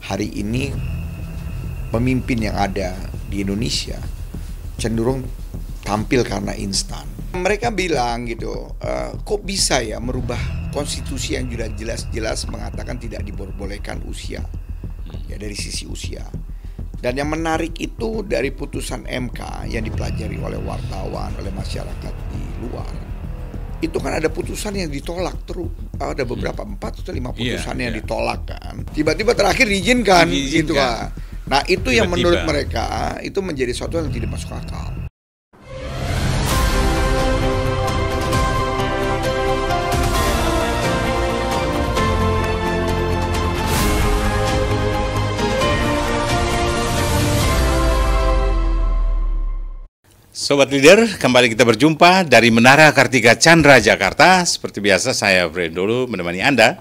hari ini pemimpin yang ada di Indonesia cenderung tampil karena instan. Mereka bilang gitu, kok bisa ya merubah konstitusi yang sudah jelas-jelas mengatakan tidak diperbolehkan usia, ya dari sisi usia. Dan yang menarik itu dari putusan MK yang dipelajari oleh wartawan, oleh masyarakat di luar. Itu kan ada putusan yang ditolak terus, ada beberapa 4 atau 5 putusan yang ditolak kan. Tiba-tiba terakhir diizinkan gitu kan. Nah itu yang menurut mereka itu menjadi sesuatu yang tidak masuk akal. Sobat Leader, kembali kita berjumpa dari Menara Kartika Chandra, Jakarta. Seperti biasa, saya Brendolo menemani Anda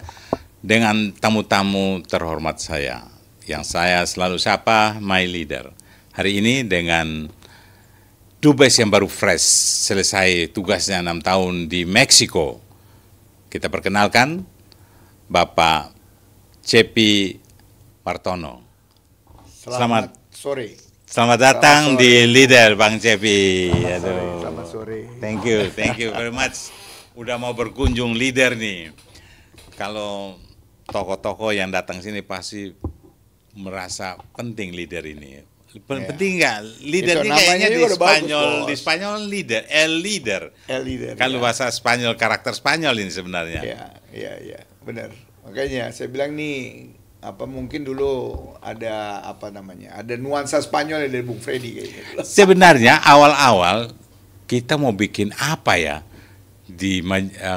dengan tamu-tamu terhormat saya, yang saya selalu sapa My Leader. Hari ini dengan Dubes yang baru fresh, selesai tugasnya 6 tahun di Meksiko. Kita perkenalkan Bapak Cepi Wartono. Selamat sore. Selamat datang di Leader, Bang Cepi. Selamat sore. Thank you very much. Udah mau berkunjung Leader nih. Kalau tokoh-tokoh yang datang sini pasti merasa penting Leader ini. Penting nggak? Leader ini kayaknya di Spanyol Leader, El Leader. Kalau bahasa Spanyol, karakter Spanyol ini sebenarnya. Iya, benar. Makanya saya bilang nih, mungkin dulu ada ada nuansa Spanyol dari Bung Freddy kayaknya. Sebenarnya awal-awal kita mau bikin apa ya,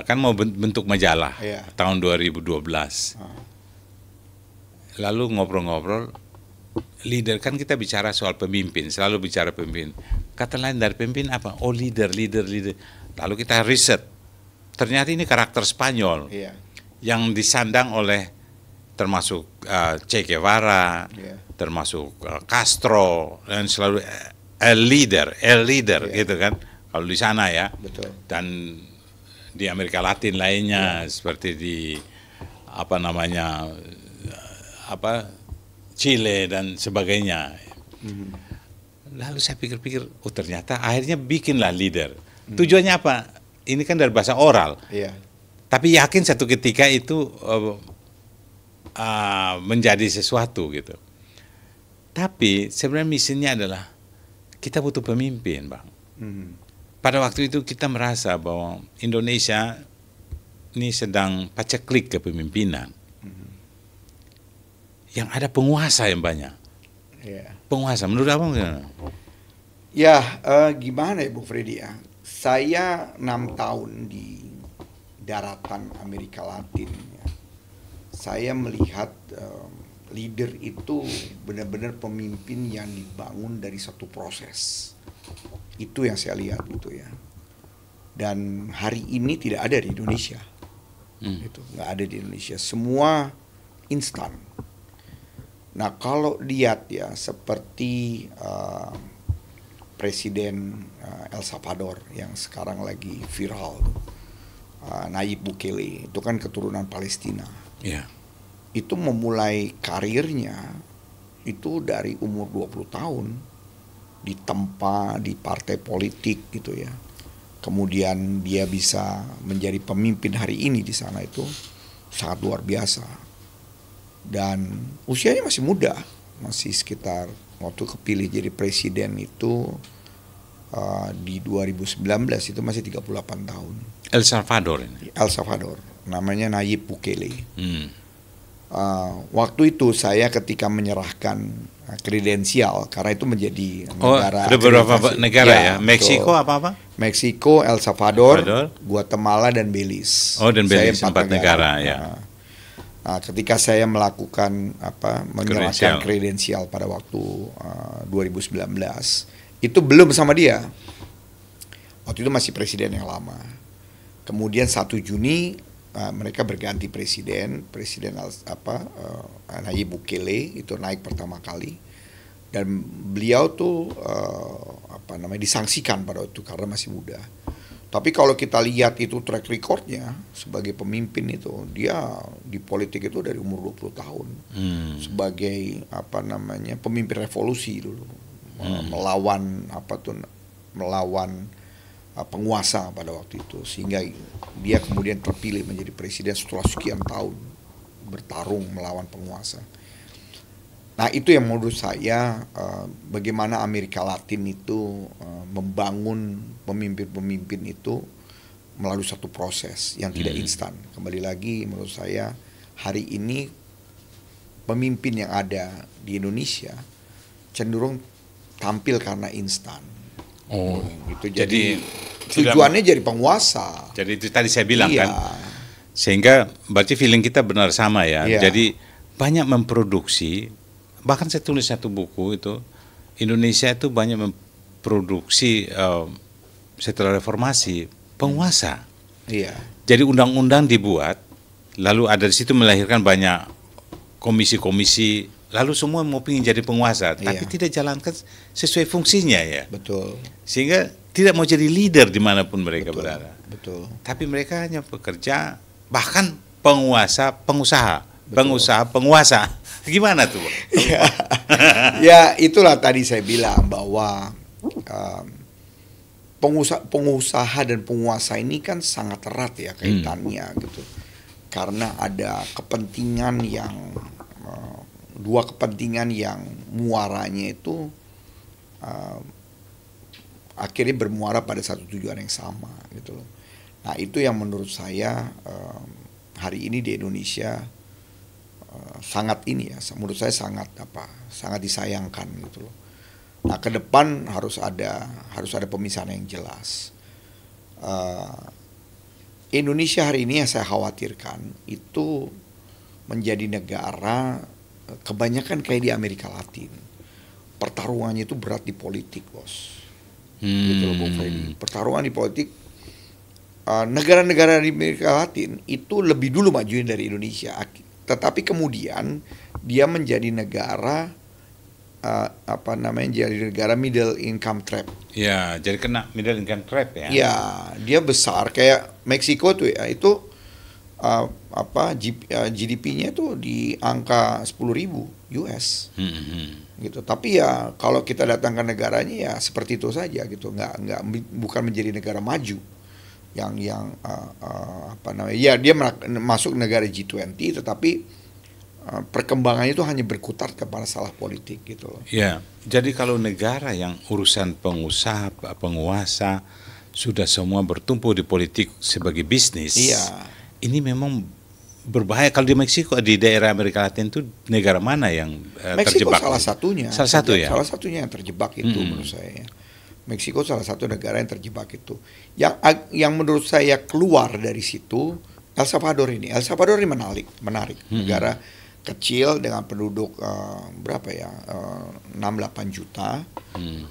kan mau bentuk majalah tahun 2012. Lalu ngobrol-ngobrol, Leader kan kita bicara soal pemimpin, selalu bicara pemimpin. Kata lain dari pemimpin apa? Oh leader. Lalu kita riset, ternyata ini karakter Spanyol yang disandang oleh termasuk Che Guevara, termasuk Castro, dan selalu el leader gitu kan, kalau di sana ya. Betul. Dan di Amerika Latin lainnya seperti di Chile dan sebagainya. Lalu saya pikir-pikir, oh ternyata akhirnya bikinlah Leader. Tujuannya apa? Ini kan dari bahasa oral. Tapi yakin satu ketika itu menjadi sesuatu gitu. Tapi sebenarnya misinya adalah kita butuh pemimpin, Bang. Pada waktu itu kita merasa bahwa Indonesia ini sedang paceklik kepemimpinan. Yang ada penguasa yang banyak. Penguasa, menurut Abang gimana? Gimana ya Bu Freddy ya? Saya 6 tahun di daratan Amerika Latin. Saya melihat leader itu benar-benar pemimpin yang dibangun dari satu proses. Itu yang saya lihat gitu ya. Dan hari ini tidak ada di Indonesia. Itu nggak ada di Indonesia. Semua instan. Nah kalau lihat ya seperti Presiden El Salvador yang sekarang lagi viral, Nayib Bukele, itu kan keturunan Palestina. Itu memulai karirnya itu dari umur 20 tahun ditempa di partai politik gitu ya. Kemudian dia bisa menjadi pemimpin hari ini di sana, itu sangat luar biasa. Dan usianya masih muda, masih sekitar waktu kepilih jadi presiden itu di 2019 itu masih 38 tahun. El Salvador ini. El Salvador, namanya Nayib Bukele. Waktu itu saya ketika menyerahkan kredensial, karena itu menjadi negara. Ada beberapa negara ya. Meksiko apa? Meksiko, El Salvador, Guatemala dan Belize. Dan Belize 4 negara ya. Nah, ketika saya melakukan menyerahkan kredensial pada waktu 2019, itu belum sama dia. Waktu itu masih presiden yang lama. Kemudian 1 Juni mereka berganti presiden Nayib Bukele itu naik pertama kali, dan beliau tuh disangsikan pada waktu itu karena masih muda. Tapi kalau kita lihat itu track recordnya sebagai pemimpin itu, dia di politik itu dari umur 20 tahun. Sebagai apa namanya, pemimpin revolusi dulu. Melawan penguasa pada waktu itu, sehingga dia kemudian terpilih menjadi presiden setelah sekian tahun bertarung melawan penguasa. Nah, itu yang menurut saya bagaimana Amerika Latin itu membangun pemimpin-pemimpin itu melalui satu proses yang tidak instan. Kembali lagi, menurut saya hari ini pemimpin yang ada di Indonesia cenderung tampil karena instan. Gitu. Jadi tujuannya jadi penguasa. Jadi itu tadi saya bilang iya. kan. Sehingga berarti feeling kita benar sama ya. Iya. Jadi banyak memproduksi. Bahkan saya tulis satu buku itu, Indonesia itu banyak memproduksi setelah reformasi penguasa. Iya. Jadi undang-undang dibuat, lalu ada di situ melahirkan banyak komisi-komisi, lalu semua mau ingin jadi penguasa, tapi tidak jalankan sesuai fungsinya ya. Betul. Sehingga tidak mau jadi leader dimanapun mereka berada. Betul. Tapi mereka hanya bekerja, bahkan pengusaha, penguasa. Gimana tuh? Ya itulah tadi saya bilang bahwa pengusaha dan penguasa ini kan sangat erat ya kaitannya gitu. Karena ada kepentingan yang dua kepentingan yang muaranya itu akhirnya bermuara pada satu tujuan yang sama gitu loh. Nah, itu yang menurut saya hari ini di Indonesia sangat menurut saya sangat disayangkan gitu loh. Nah, ke depan harus ada pemisahan yang jelas. Indonesia hari ini yang saya khawatirkan itu menjadi negara kebanyakan kayak di Amerika Latin. Pertarungannya itu berat di politik, bos. Gitu loh, Bung Freddy. Pertarungan di politik, negara-negara di Amerika Latin itu lebih dulu majuin dari Indonesia. Tetapi kemudian dia menjadi negara jadi negara middle income trap. Ya, jadi kena middle income trap ya. Ya, dia besar kayak Meksiko tuh ya, itu GDP-nya tuh di angka 10.000 US. Gitu. Tapi ya kalau kita datang ke negaranya ya seperti itu saja gitu, bukan menjadi negara maju yang ya dia masuk negara G20 tetapi perkembangannya itu hanya berkutat kepada masalah politik gitu loh. Ya, jadi kalau negara yang urusan penguasa sudah semua bertumpu di politik sebagai bisnis, ini memang berbahaya. Kalau di Meksiko, di daerah Amerika Latin itu negara mana yang terjebak? Meksiko salah satunya. Salah satunya yang terjebak itu menurut saya. Meksiko salah satu negara yang terjebak itu. Yang menurut saya keluar dari situ El Salvador ini. El Salvador ini menarik. Negara kecil dengan penduduk 6-8 juta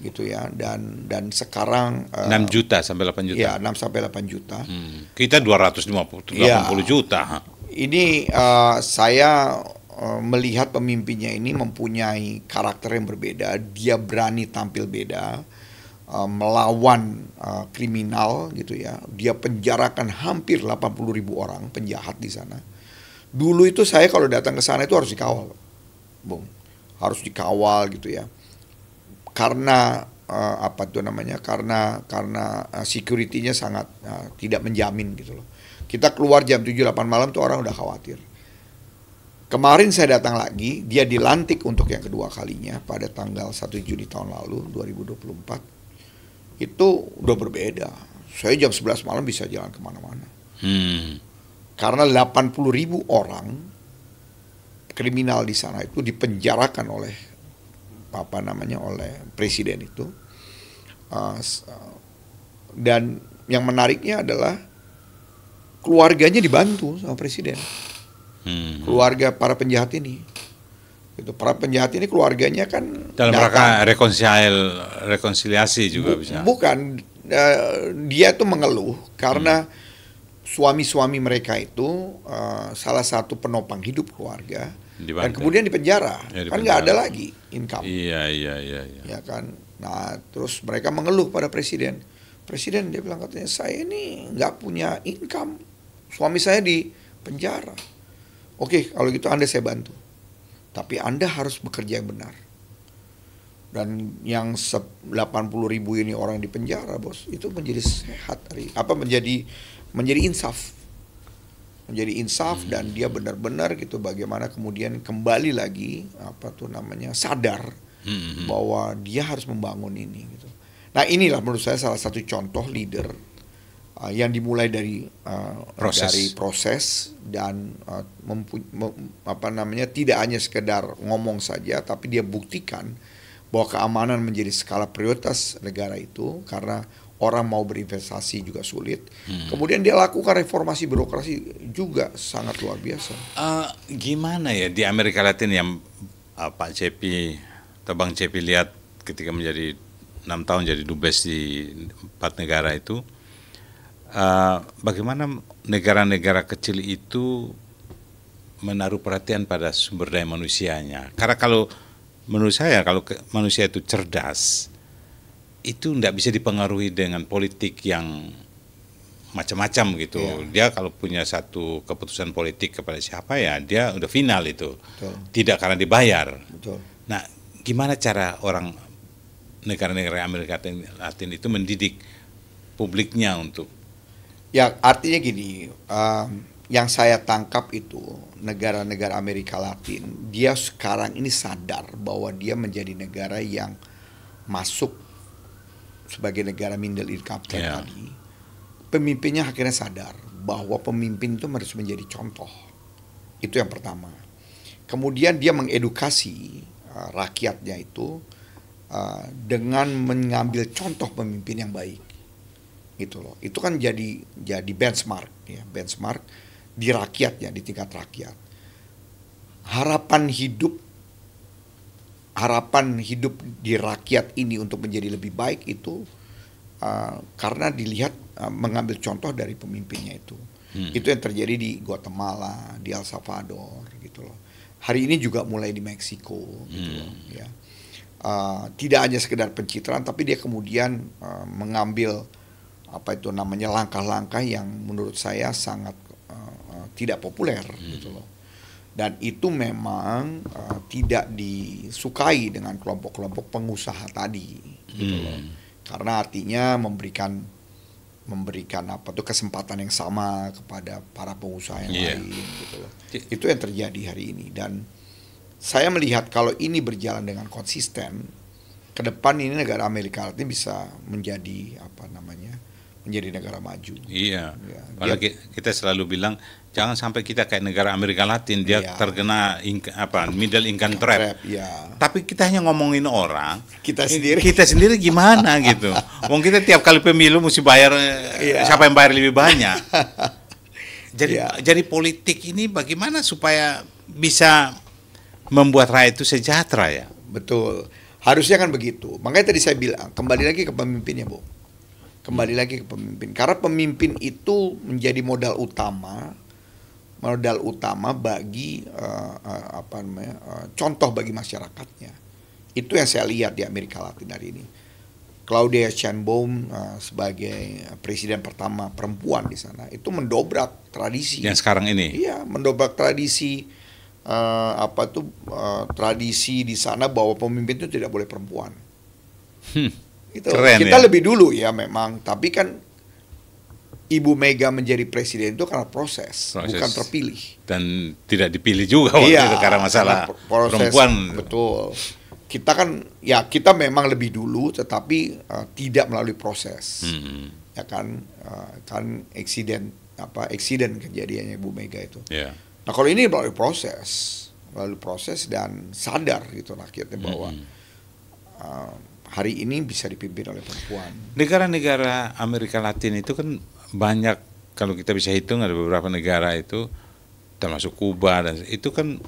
gitu ya, dan sekarang 6 juta sampai 8 juta. Ya, 6 sampai 8 juta. Kita 280 juta. Ini saya melihat pemimpinnya ini mempunyai karakter yang berbeda. Dia berani tampil beda, melawan kriminal gitu ya. Dia penjarakan hampir 80.000 orang penjahat di sana. Dulu itu saya kalau datang ke sana itu harus dikawal, Bung. Harus dikawal gitu ya. Karena karena security-nya sangat tidak menjamin gitu loh. Kita keluar jam 7-8 malam tuh orang udah khawatir. Kemarin saya datang lagi, dia dilantik untuk yang kedua kalinya pada tanggal 1 Juni tahun lalu 2024. Itu udah berbeda. Saya jam 11 malam bisa jalan kemana-mana. Karena 80.000 orang kriminal di sana itu dipenjarakan oleh oleh presiden itu. Dan yang menariknya adalah keluarganya dibantu sama presiden. Keluarga para penjahat ini. Itu para penjahat ini keluarganya kan dalam rangka rekonsiliasi juga bisa. Bukan, dia tuh mengeluh karena suami-suami mereka itu salah satu penopang hidup keluarga dan kemudian dipenjara. Kan nggak ada lagi income. Iya. Ya kan. Nah, terus mereka mengeluh pada presiden, Presiden dia bilang katanya, saya ini nggak punya income, suami saya di penjara. Oke, kalau gitu Anda saya bantu, tapi Anda harus bekerja yang benar. Dan yang 80.000 ini orang di penjara, bos, itu menjadi sehat, menjadi insaf, dan dia benar-benar gitu bagaimana kemudian kembali lagi sadar bahwa dia harus membangun ini gitu. Nah, inilah menurut saya salah satu contoh leader yang dimulai dari proses dan tidak hanya sekedar ngomong saja, tapi dia buktikan bahwa keamanan menjadi skala prioritas negara itu karena orang mau berinvestasi juga sulit. Kemudian dia lakukan reformasi birokrasi juga sangat luar biasa. Gimana ya di Amerika Latin yang Pak Cepi atau Bang Cepi lihat ketika menjadi 6 tahun jadi dubes di 4 negara itu, bagaimana negara-negara kecil itu menaruh perhatian pada sumber daya manusianya? Karena kalau menurut saya kalau manusia itu cerdas, itu tidak bisa dipengaruhi dengan politik yang macam-macam gitu. Dia kalau punya satu keputusan politik kepada siapa ya dia udah final itu. Betul. Tidak karena dibayar. Betul. Nah, gimana cara orang negara-negara Amerika Latin itu mendidik publiknya untuk? Ya, artinya gini, yang saya tangkap itu negara-negara Amerika Latin, dia sekarang ini sadar bahwa dia menjadi negara yang masuk sebagai negara middle income tadi. Pemimpinnya akhirnya sadar bahwa pemimpin itu harus menjadi contoh. Itu yang pertama. Kemudian dia mengedukasi rakyatnya itu dengan mengambil contoh pemimpin yang baik, gitu loh. Itu kan jadi benchmark di rakyatnya, di tingkat rakyat. Harapan hidup di rakyat ini untuk menjadi lebih baik itu karena dilihat mengambil contoh dari pemimpinnya itu. Itu yang terjadi di Guatemala, di El Salvador, gitu loh. Hari ini juga mulai di Meksiko, gitu loh, ya. Tidak hanya sekedar pencitraan, tapi dia kemudian mengambil langkah-langkah yang menurut saya sangat tidak populer, gitu loh. Dan itu memang tidak disukai dengan kelompok-kelompok pengusaha tadi, gitu loh. Karena artinya memberikan kesempatan yang sama kepada para pengusaha yang lain, gitu loh. Itu yang terjadi hari ini, dan saya melihat kalau ini berjalan dengan konsisten, ke depan ini negara Amerika Latin bisa menjadi menjadi negara maju. Iya. Kalau kita selalu bilang jangan sampai kita kayak negara Amerika Latin dia terkena middle income trap. Tapi kita hanya ngomongin orang, kita sendiri gimana gitu. Wong kita tiap kali pemilu mesti bayar siapa yang bayar lebih banyak. Jadi politik ini bagaimana supaya bisa membuat rakyat itu sejahtera ya? Betul. Harusnya kan begitu. Makanya tadi saya bilang, kembali lagi ke pemimpinnya, Bu. Kembali lagi ke pemimpin. Karena pemimpin itu menjadi modal utama bagi contoh bagi masyarakatnya. Itu yang saya lihat di Amerika Latin hari ini. Claudia Sheinbaum sebagai presiden pertama perempuan di sana itu mendobrak tradisi. Yang sekarang ini? Iya, mendobrak tradisi tradisi di sana bahwa pemimpin itu tidak boleh perempuan. Gitu. Keren, kita ya? lebih dulu ya memang, tapi kan Ibu Mega menjadi presiden itu karena proses, bukan terpilih. Dan tidak dipilih juga waktu itu karena masalah perempuan. Betul. Kita kan kita memang lebih dulu, tetapi tidak melalui proses. Ya kan eksiden kejadiannya Ibu Mega itu. Nah, kalau ini melalui proses dan sadar gitu rakyatnya bahwa hari ini bisa dipimpin oleh perempuan. Negara-negara Amerika Latin itu kan banyak, kalau kita bisa hitung ada beberapa negara itu termasuk Kuba, dan itu kan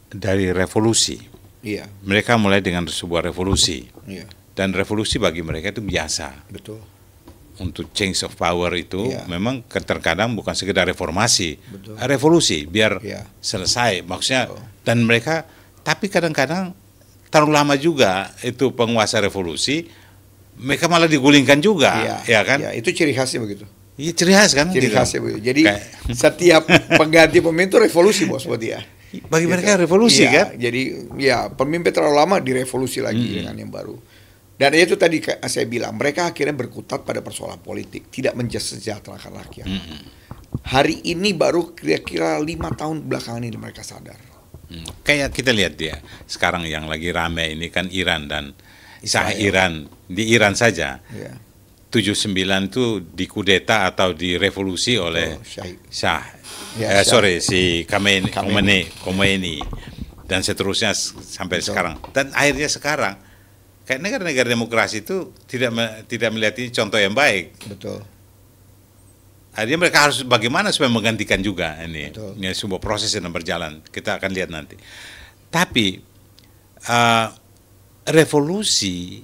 dari revolusi. Iya. Mereka mulai dengan sebuah revolusi. Iya. Dan revolusi bagi mereka itu biasa. Betul. Untuk change of power itu memang terkadang bukan sekedar reformasi, betul, revolusi biar selesai maksudnya. Dan mereka, tapi kadang-kadang terlalu lama juga itu penguasa revolusi mereka malah digulingkan juga, ya kan? Iya, itu ciri khasnya begitu. Iya, ciri khas kan? Ciri gitu. khasnya begitu. Jadi Kayak- setiap pengganti pemimpin itu revolusi bos buat dia. Bagi Gitu. mereka revolusi Iya, kan? Jadi ya pemimpin terlalu lama direvolusi lagi dengan yang baru. Dan itu tadi saya bilang, mereka akhirnya berkutat pada persoalan politik, tidak mensejahterakan rakyat. Hari ini baru kira-kira 5 tahun belakangan ini mereka sadar. Kayak kita lihat dia sekarang yang lagi rame ini kan Iran dan Shah Israel. Iran. Di Iran saja Ya. 79 itu dikudeta atau direvolusi oleh Shah. Ya, Shah. Sorry, si Khamenei. Khomeini dan seterusnya sampai sekarang. Dan akhirnya sekarang kayak negara-negara demokrasi itu tidak melihat ini contoh yang baik. Betul. Akhirnya mereka harus bagaimana supaya menggantikan juga ini. Betul. Ini sebuah proses yang berjalan. Kita akan lihat nanti. Tapi revolusi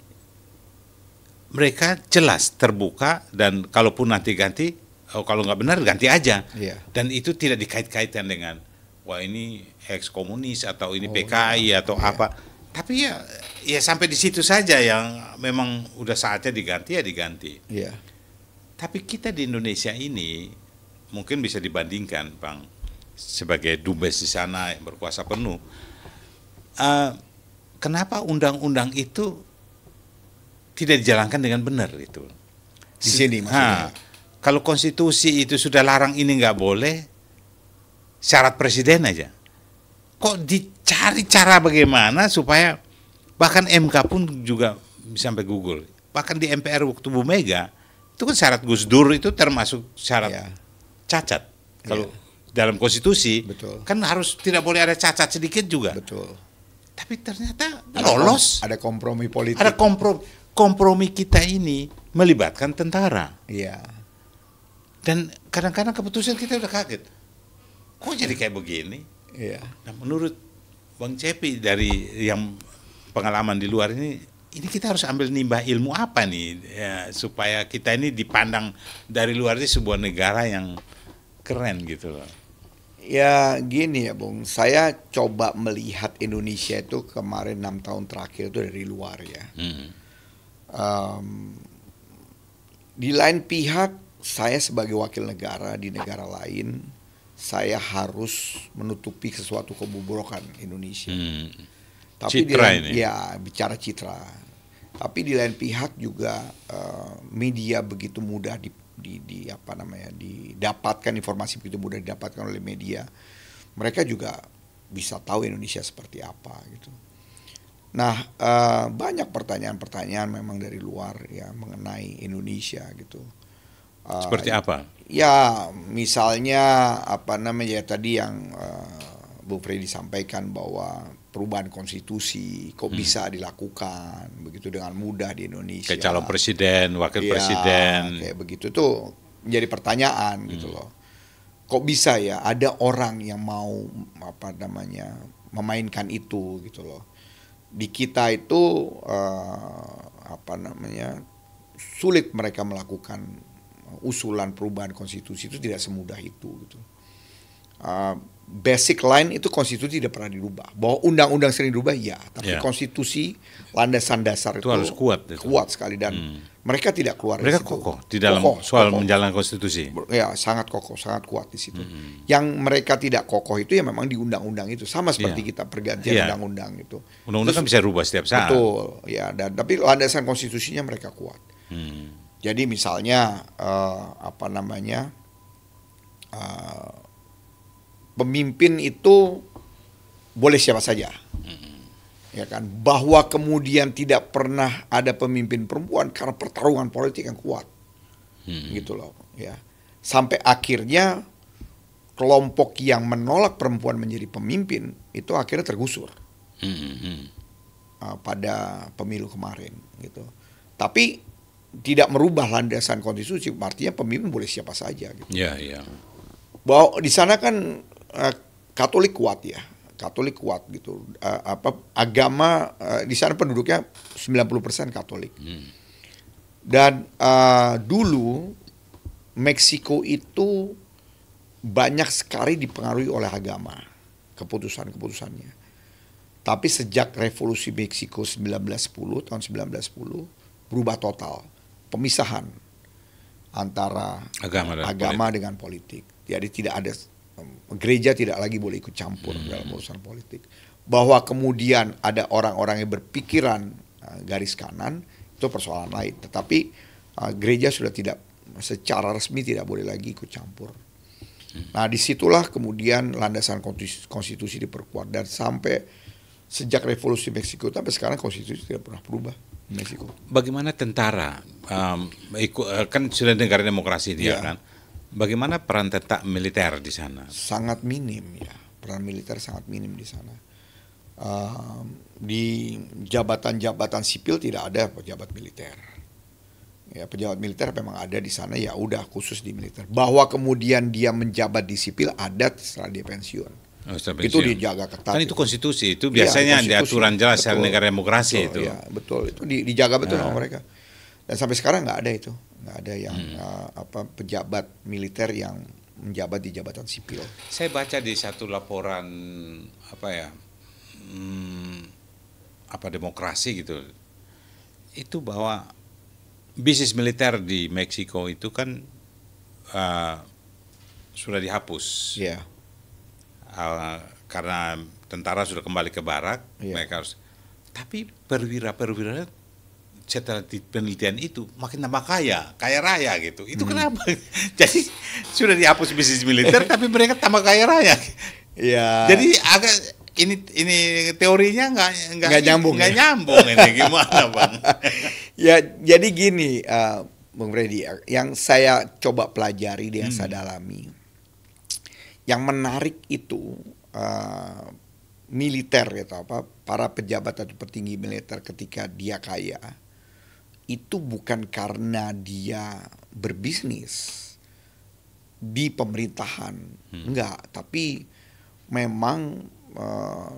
mereka jelas terbuka dan kalaupun nanti ganti, kalau nggak benar ganti aja. Iya. Dan itu tidak dikait-kaitkan dengan wah ini ex komunis atau ini PKI atau apa. Tapi ya sampai di situ saja yang memang udah saatnya diganti ya diganti. Iya. Tapi kita di Indonesia ini mungkin bisa dibandingkan, Bang, sebagai dubes di sana yang berkuasa penuh. Kenapa undang-undang itu tidak dijalankan dengan benar itu? Di sini maksudnya. Kalau konstitusi itu sudah larang ini nggak boleh, syarat presiden aja. Kok dicari cara bagaimana supaya bahkan MK pun juga sampai Google. Bahkan di MPR waktu Bu Mega itu kan syarat Gus Dur itu termasuk syarat cacat. Kalau dalam konstitusi Betul. kan harus tidak boleh ada cacat sedikit juga. Betul. Tapi ternyata lolos. Ada kompromi politik. Ada kompromi kita ini melibatkan tentara. Iya. Dan kadang-kadang keputusan kita udah kaget. Kok jadi kayak begini? Iya. Nah, menurut Bang Cepi dari yang pengalaman di luar ini kita harus ambil nimbah ilmu apa nih ya, supaya kita ini dipandang dari luar ini sebuah negara yang keren gitu loh. Ya gini ya Bung, saya coba melihat Indonesia itu kemarin 6 tahun terakhir itu dari luar ya. Di lain pihak saya sebagai wakil negara di negara lain, saya harus menutupi sesuatu kebobrokan Indonesia. Tapi Citra ini. Ya bicara citra. Tapi di lain pihak juga media begitu mudah didapatkan informasi begitu mudah didapatkan oleh media. Mereka juga bisa tahu Indonesia seperti apa gitu. Nah banyak pertanyaan-pertanyaan memang dari luar ya mengenai Indonesia gitu. Seperti apa? Ya misalnya tadi yang Bu Freddy sampaikan bahwa perubahan konstitusi kok bisa dilakukan begitu dengan mudah di Indonesia. Kayak calon presiden, wakil presiden. Kayak begitu tuh menjadi pertanyaan gitu loh. Kok bisa ya ada orang yang mau memainkan itu gitu loh. Di kita itu sulit mereka melakukan usulan perubahan konstitusi itu tidak semudah itu gitu. Basic line itu konstitusi tidak pernah dirubah. Bahwa undang-undang sering dirubah ya, tapi konstitusi landasan dasar itu harus kuat. Kuat sekali dan mereka tidak keluar. Mereka kokoh di dalam soal menjalankan konstitusi. Ya sangat kokoh, sangat kuat di situ. Yang mereka tidak kokoh itu ya memang di undang-undang itu sama seperti kita pergantian undang-undang itu. Undang-undang kan bisa rubah setiap saat. Betul, ya. Tapi landasan konstitusinya mereka kuat. Jadi misalnya pemimpin itu boleh siapa saja, ya kan? Bahwa kemudian tidak pernah ada pemimpin perempuan karena pertarungan politik yang kuat, gitu loh, ya. Sampai akhirnya kelompok yang menolak perempuan menjadi pemimpin itu akhirnya tergusur pada pemilu kemarin, gitu. Tapi tidak merubah landasan konstitusi, artinya pemimpin boleh siapa saja, gitu. Ya, ya. Bahwa di sana kan Katolik kuat ya, Katolik kuat gitu. Agama di sana penduduknya 90% Katolik. Dan dulu Meksiko itu banyak sekali dipengaruhi oleh agama keputusannya. Tapi sejak revolusi Meksiko tahun 1910 berubah total, pemisahan antara agama dengan politik. Jadi tidak ada, gereja tidak lagi boleh ikut campur dalam urusan politik. Bahwa kemudian ada orang-orang yang berpikiran garis kanan, itu persoalan lain. Tetapi gereja sudah tidak, secara resmi tidak boleh lagi ikut campur. Nah, disitulah kemudian landasan konstitusi diperkuat, dan sampai sejak revolusi Meksiko sampai sekarang konstitusi tidak pernah berubah di Meksiko. Bagaimana tentara, kan sudah negara demokrasi dia kan, bagaimana peran tentara militer di sana? Sangat minim ya, peran militer sangat minim di sana. Di jabatan-jabatan sipil tidak ada pejabat militer. Ya, pejabat militer memang ada di sana, ya udah khusus di militer. Bahwa kemudian dia menjabat di sipil ada setelah dia pensiun. Itu dijaga ketat. Kan itu konstitusi, itu biasanya di aturan jelas dari negara demokrasi. Betul, itu. Ya, betul, itu dijaga betul sama mereka. Dan sampai sekarang nggak ada itu, nggak ada yang pejabat militer yang menjabat di jabatan sipil. Saya baca di satu laporan demokrasi gitu, itu bahwa bisnis militer di Meksiko itu kan sudah dihapus. Yeah. Karena tentara sudah kembali ke barak, mereka harus. Tapi perwira-perwira setelah penelitian itu makin tambah kaya raya gitu. Itu kenapa? Jadi sudah dihapus bisnis militer, tapi mereka tambah kaya raya. Yeah. Jadi agak ini teorinya nggak nyambung ini gimana Bang? Ya jadi gini, Bung Freddy, yang saya coba pelajari, yang saya dalami, yang menarik itu militer gitu, para pejabat atau petinggi militer ketika dia kaya itu bukan karena dia berbisnis di pemerintahan, enggak, tapi memang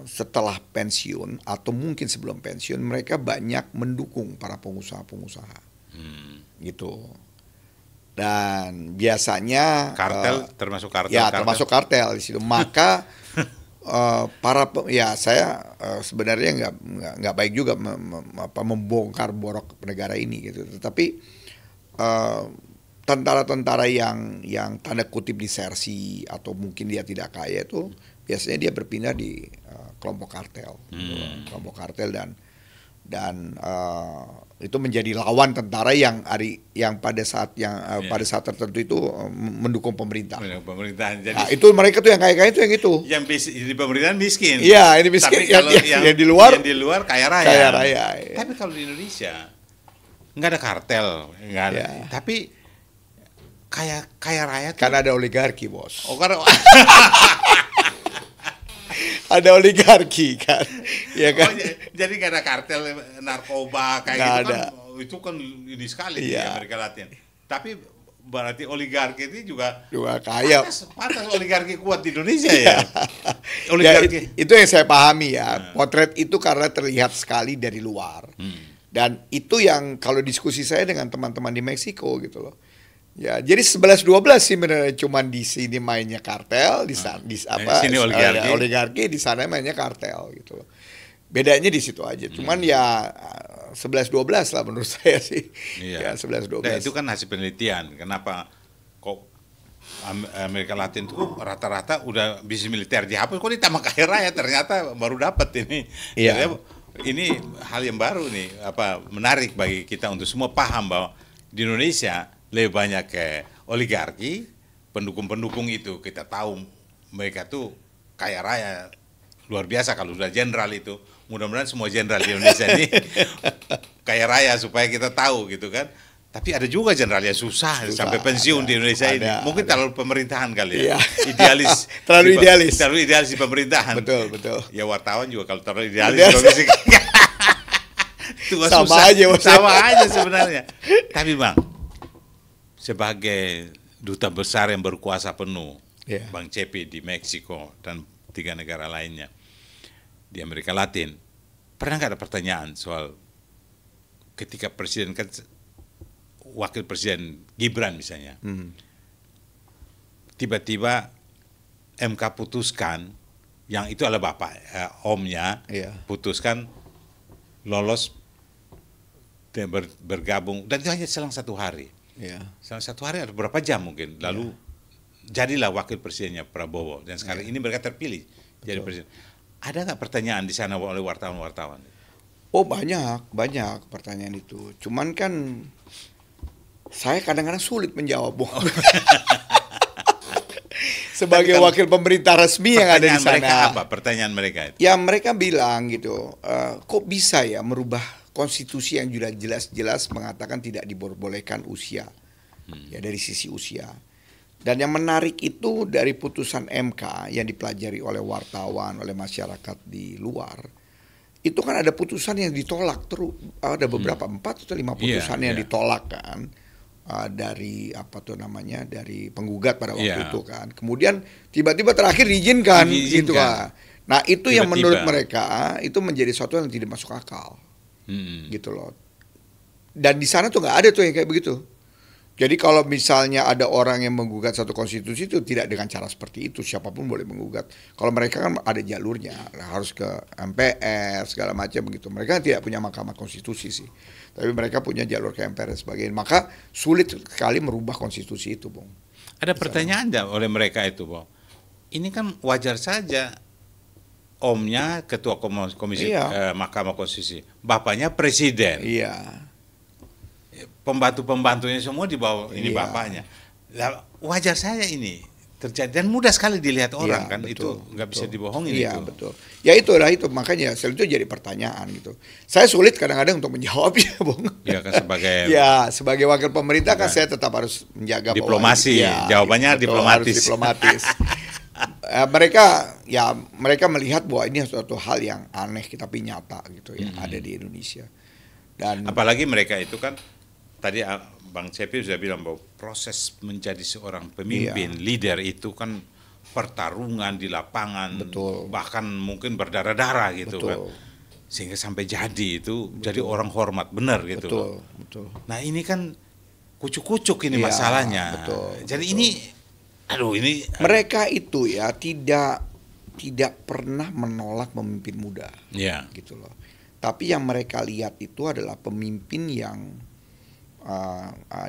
setelah pensiun atau mungkin sebelum pensiun mereka banyak mendukung para pengusaha-pengusaha gitu. Dan biasanya termasuk kartel. Ya, termasuk kartel di situ. Maka saya sebenarnya nggak baik juga membongkar borok negara ini gitu. Tetapi tentara-tentara yang tanda kutip disersi atau mungkin dia tidak kaya itu biasanya dia berpindah di kelompok kartel, kelompok kartel dan itu menjadi lawan tentara yang pada saat tertentu itu mendukung pemerintah. Jadi, nah, itu mereka tuh yang kaya-kaya itu yang itu. Yang di pemerintahan miskin. Iya, ini miskin. Tapi kalau yang di luar kaya raya. Kaya raya. Ya. Tapi kalau di Indonesia nggak ada kartel, nggak ada. Ya. Tapi kaya raya. Karena ada oligarki, bos. Oh, karena ada oligarki kan, ya kan. Jadi gak ada kartel narkoba kayak gak gitu ada. Kan itu kan ini sekali di Amerika Latin. Tapi berarti oligarki itu juga kaya. Pantas oligarki kuat di Indonesia ya. Oligarki. Itu yang saya pahami ya. Potret itu karena terlihat sekali dari luar. Dan itu yang kalau diskusi saya dengan teman-teman di Meksiko gitu loh. Ya, jadi 11-12 sih benar, cuman di sini mainnya kartel, di sini oligarki, di sana mainnya kartel gitu loh. Bedanya di situ aja. Cuman ya 11-12 lah menurut saya sih. Iya. Ya 11-12. Nah, itu kan hasil penelitian. Kenapa kok Amerika Latin itu rata-rata udah bisnis militer dihapus, kok ditambah kaya raya, ternyata baru dapat ini. Iya. Ini hal yang baru nih, menarik bagi kita untuk semua paham bahwa di Indonesia lebih banyak ke oligarki, pendukung-pendukung itu kita tahu mereka tuh kaya raya luar biasa. Kalau sudah jenderal itu, mudah-mudahan semua jenderal di Indonesia ini kaya raya supaya kita tahu gitu kan. Tapi ada juga jenderal yang susah sampai pensiun di Indonesia ini. Mungkin terlalu pemerintahan kali ya. Idealis. Terlalu idealis. Terlalu idealis di pemerintahan. Betul. Ya wartawan juga kalau terlalu idealis sama aja sebenarnya. Tapi Bang, sebagai duta besar yang berkuasa penuh, Bang Cepi di Meksiko dan 3 negara lainnya di Amerika Latin, pernah nggak ada pertanyaan soal ketika presiden kan wakil presiden Gibran misalnya, tiba-tiba MK putuskan, yang itu adalah bapak omnya, putuskan lolos dan bergabung, dan itu hanya selang 1 hari. Ya. Selang 1 hari atau berapa jam mungkin, lalu jadilah wakil presidennya Prabowo, dan sekarang ini mereka terpilih jadi presiden. Ada nggak pertanyaan di sana oleh wartawan-wartawan? Oh banyak pertanyaan itu. Cuman kan saya kadang-kadang sulit menjawab, Bung. Sebagai wakil pemerintah resmi yang ada di sana. Mereka apa? Pertanyaan mereka itu? Ya mereka bilang gitu, kok bisa ya merubah konstitusi yang sudah jelas-jelas mengatakan tidak diperbolehkan usia, ya dari sisi usia. Dan yang menarik itu dari putusan MK yang dipelajari oleh wartawan, oleh masyarakat di luar, itu kan ada putusan yang ditolak terus, ada beberapa 4 atau 5 putusan yang ditolak kan. Dari apa tuh namanya, dari penggugat pada waktu itu kan, kemudian tiba-tiba terakhir diizinkan gitu kan. Nah itu tiba-tiba, yang menurut mereka itu menjadi sesuatu yang tidak masuk akal, gitu loh. Dan di sana tuh nggak ada tuh yang kayak begitu. Jadi kalau misalnya ada orang yang menggugat satu konstitusi itu tidak dengan cara seperti itu, siapapun boleh menggugat. Kalau mereka kan ada jalurnya, harus ke MPR segala macam begitu. Mereka tidak punya Mahkamah Konstitusi sih, tapi mereka punya jalur ke MPR dan sebagainya. Maka sulit sekali merubah konstitusi itu, Bung. Ada pertanyaan nggak oleh mereka itu, Bung? Ini kan wajar saja. Omnya ketua komisi Mahkamah Konstitusi, bapaknya presiden. Iya. Pembantu-pembantunya semua di bawah ini bapaknya. Lah, wajar saja ini terjadi dan mudah sekali dilihat orang kan, betul, itu nggak bisa dibohongin. Iya, betul. Ya itulah itu, makanya itu jadi pertanyaan gitu. Saya sulit kadang-kadang untuk menjawabnya, Bung. Ya kan sebagai wakil pemerintah kan saya tetap harus menjaga diplomasi. Jawabannya betul, diplomatis. Harus diplomatis. mereka melihat bahwa ini suatu hal yang aneh tapi nyata gitu ya, ada di Indonesia. Dan apalagi mereka itu kan tadi Bang Cepi sudah bilang bahwa proses menjadi seorang pemimpin, leader itu kan pertarungan di lapangan, bahkan mungkin berdarah-darah gitu kan, sehingga sampai jadi itu jadi orang hormat benar gitu. Betul. Nah ini kan kucuk-kucuk ini masalahnya. Jadi ini mereka itu ya tidak pernah menolak pemimpin muda, gitu loh. Tapi yang mereka lihat itu adalah pemimpin yang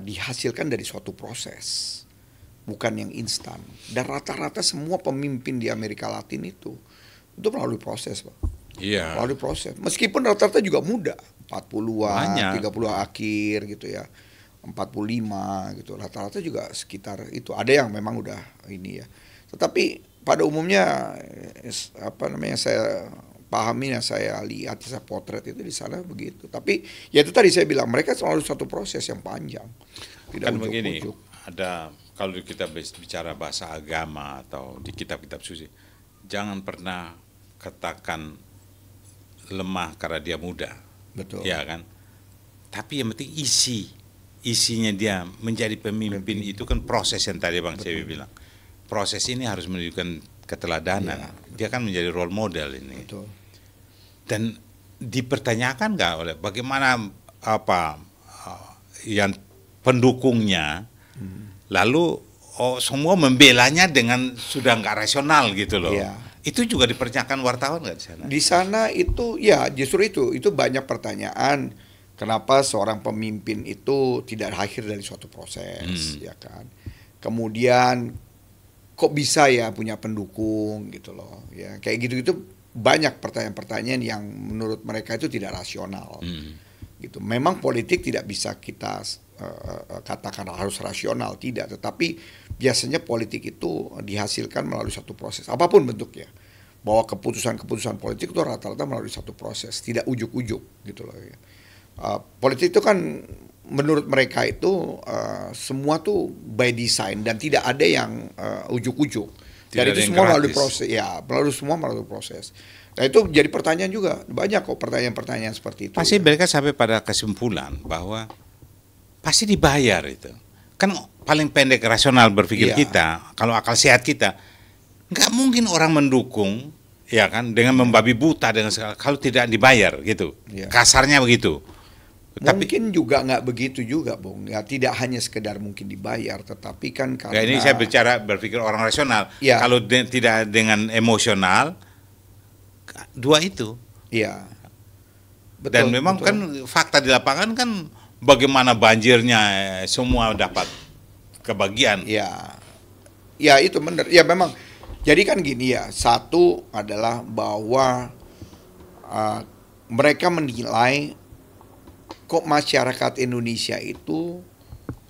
dihasilkan dari suatu proses, bukan yang instan. Dan rata-rata semua pemimpin di Amerika Latin itu melalui proses, Pak. Iya. Melalui proses. Meskipun rata-rata juga muda, 40-an, 30 akhir gitu ya. 45 gitu. Rata-rata juga sekitar itu. Ada yang memang udah ini ya. Tetapi pada umumnya saya pahami, saya lihat, saya potret itu di sana begitu. Tapi ya itu tadi saya bilang, mereka selalu suatu proses yang panjang. Tidak kan begini, ada kalau kita bicara bahasa agama atau di kitab-kitab suci, jangan pernah katakan lemah karena dia muda. Betul. Ya kan? Tapi yang penting isinya dia menjadi pemimpin itu kan proses yang tadi Bang Cewi bilang. Proses ini harus menunjukkan keteladanan. Dia kan menjadi role model ini. Betul. Dan dipertanyakan nggak oleh bagaimana yang pendukungnya, lalu semua membelanya dengan sudah nggak rasional gitu loh. Itu juga dipertanyakan wartawan nggak di sana? Di sana itu ya justru itu banyak pertanyaan. Kenapa seorang pemimpin itu tidak lahir dari suatu proses, ya kan? Kemudian kok bisa ya punya pendukung gitu loh, ya kayak gitu-gitu. Banyak pertanyaan-pertanyaan yang menurut mereka itu tidak rasional, gitu. Memang politik tidak bisa kita katakan harus rasional, tidak. Tetapi biasanya politik itu dihasilkan melalui satu proses, apapun bentuknya. Bahwa keputusan-keputusan politik itu rata-rata melalui satu proses, tidak ujuk-ujuk, gitu loh. Ya. Politik itu kan menurut mereka itu semua tuh by design dan tidak ada yang ujuk-ujuk. Dan itu semua melalui proses, melalui proses. Nah itu jadi pertanyaan juga, banyak kok pertanyaan-pertanyaan seperti itu. Pasti mereka sampai pada kesimpulan bahwa pasti dibayar itu. Kan paling pendek rasional berpikir kita, kalau akal sehat kita, nggak mungkin orang mendukung, ya kan, dengan membabi buta dengan segala, kalau tidak dibayar gitu. Kasarnya begitu. Mungkin juga nggak begitu juga, Bung. Ya tidak hanya sekedar mungkin dibayar, tetapi kan karena ini saya berpikir orang rasional. Kalau tidak dengan emosional, dua itu. Iya. Dan memang kan fakta di lapangan kan bagaimana banjirnya semua dapat kebagian. Ya, ya itu benar. Ya memang. Jadi kan gini ya, satu adalah bahwa mereka menilai kok masyarakat Indonesia itu,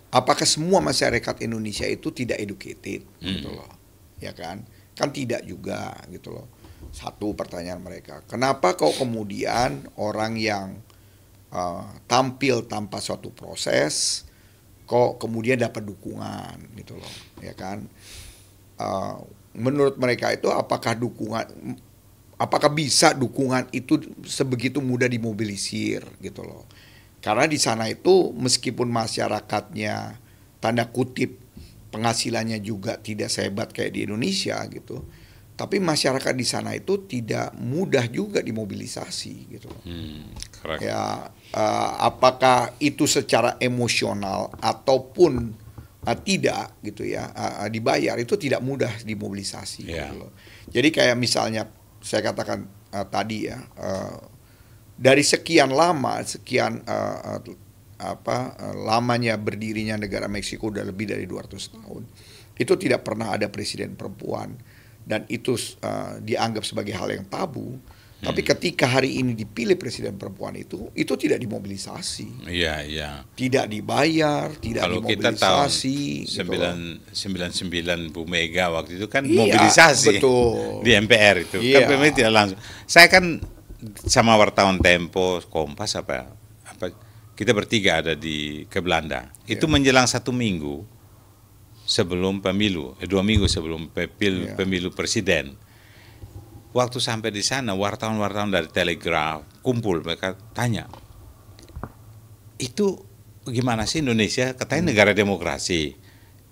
apakah semua masyarakat Indonesia itu tidak educated, gitu loh, ya kan? Kan tidak juga, gitu loh. Satu pertanyaan mereka, kenapa kok kemudian orang yang tampil tanpa suatu proses, kok kemudian dapat dukungan, gitu loh, ya kan? Menurut mereka itu apakah bisa dukungan itu sebegitu mudah dimobilisir gitu loh. Karena di sana itu meskipun masyarakatnya tanda kutip penghasilannya juga tidak sehebat kayak di Indonesia gitu. Tapi masyarakat di sana itu tidak mudah juga dimobilisasi gitu loh. Ya, apakah itu secara emosional ataupun tidak gitu ya, dibayar itu tidak mudah dimobilisasi gitu loh. Jadi kayak misalnya saya katakan tadi ya, dari sekian lamanya berdirinya negara Meksiko, udah lebih dari 200 tahun, itu tidak pernah ada presiden perempuan, dan itu dianggap sebagai hal yang tabu. Tapi ketika hari ini dipilih presiden perempuan itu tidak dimobilisasi. Iya, iya. Tidak dibayar, tidak kalau dimobilisasi. Kita tahun 99 Bu Mega waktu itu kan mobilisasi betul. Di MPR itu. Kan memang tidak langsung. Saya kan sama wartawan Tempo, Kompas kita bertiga ada ke Belanda. Itu menjelang 1 minggu sebelum pemilu, 2 minggu sebelum pemilu presiden. Waktu sampai di sana, wartawan-wartawan dari Telegraph kumpul, mereka tanya, itu gimana sih Indonesia? Katanya negara demokrasi.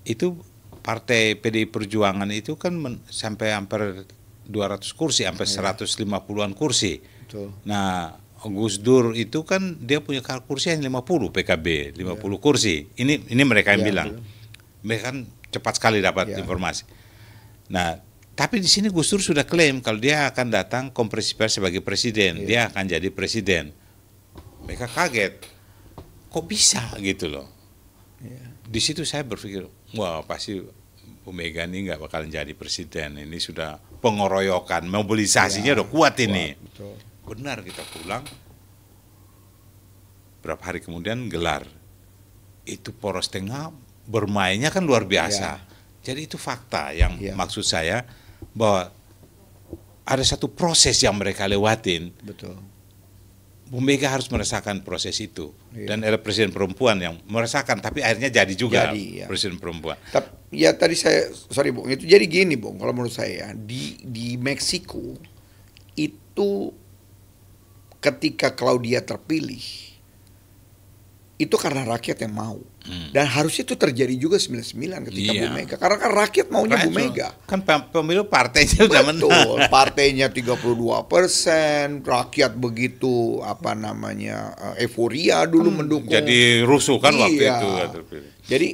Itu partai PDI Perjuangan itu kan sampai hampir 200 kursi, sampai 150-an kursi. Betul. Nah, Gus Dur itu kan dia punya kursi yang 50, PKB 50 kursi. Ini mereka yang bilang. Mereka kan cepat sekali dapat informasi. Nah, tapi di sini Gus Dur sudah klaim kalau dia akan datang konferensi pers sebagai presiden, dia akan jadi presiden. Mereka kaget, kok bisa gitu loh. Di situ saya berpikir, wah pasti Bu Mega ini nggak bakalan jadi presiden. Ini sudah pengoroyokan, mobilisasinya udah kuat ini. Betul. Benar, kita pulang. Berapa hari kemudian gelar. Itu poros tengah bermainnya kan luar biasa. Jadi itu fakta yang maksud saya, bahwa ada satu proses yang mereka lewatin. Betul. Bu Mega harus merasakan proses itu. Dan ada presiden perempuan yang merasakan, tapi akhirnya jadi juga presiden perempuan. Ya tadi sorry Bung, itu jadi gini Bung, kalau menurut saya di Meksiko itu ketika Claudia terpilih itu karena rakyat yang mau. Dan harusnya itu terjadi juga 99 ketika Bu Mega. Karena kan rakyat maunya Bu Mega. Kan pemilu partainya udah menang. Betul, partainya 32%, rakyat begitu euforia dulu mendukung. Jadi rusuh kan waktu itu. Jadi,